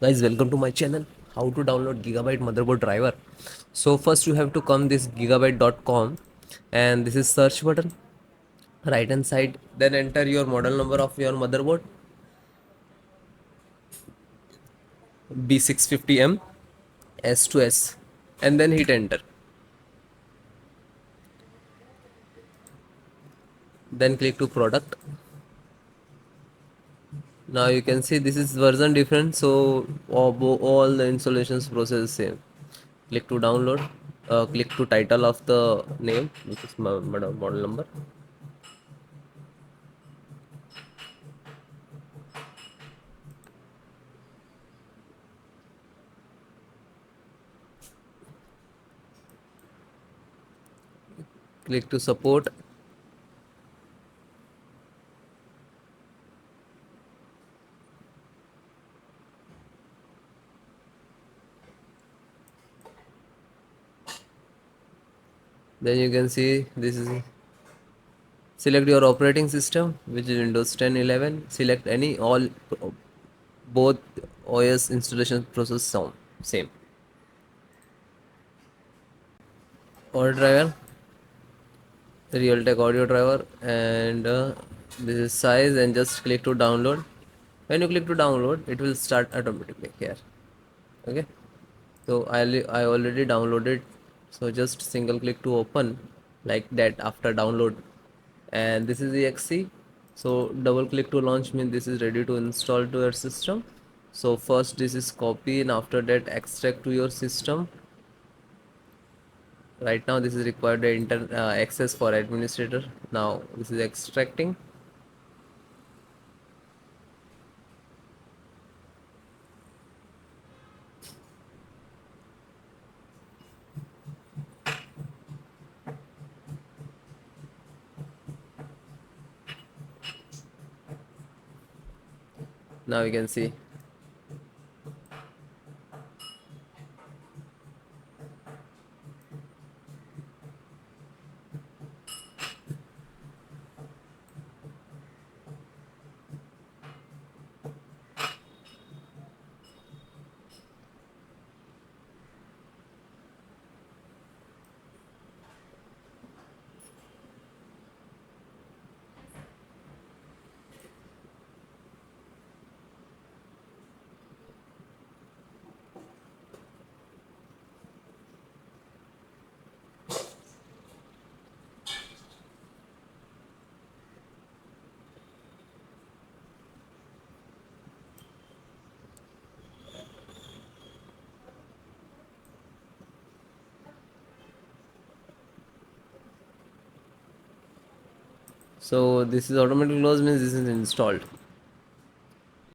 Guys, welcome to my channel. How to download Gigabyte motherboard driver. So first you have to come this gigabyte.com, and this is search button right hand side. Then enter your model number of your motherboard B650M S2H, and then hit enter. Then click to product. Now you can see this is version different, so all the installations process same. Click to download. Click to title of the name, which is model number. Click to support. Then you can see this is select your operating system, which is Windows 10, 11. Select any, all, both OS installation process sound same. Audio driver, Realtek audio driver, and this is size, and just click to download. When you click to download, it will start automatically here. Okay, so I already downloaded, so just single click to open like that after download. And this is the exe, so double click to launch means this is ready to install to your system. So first this is copy, and after that extract to your system. Right now this is required the access for administrator. Now this is extracting. Now you can see. So this is automatically closed means this is installed.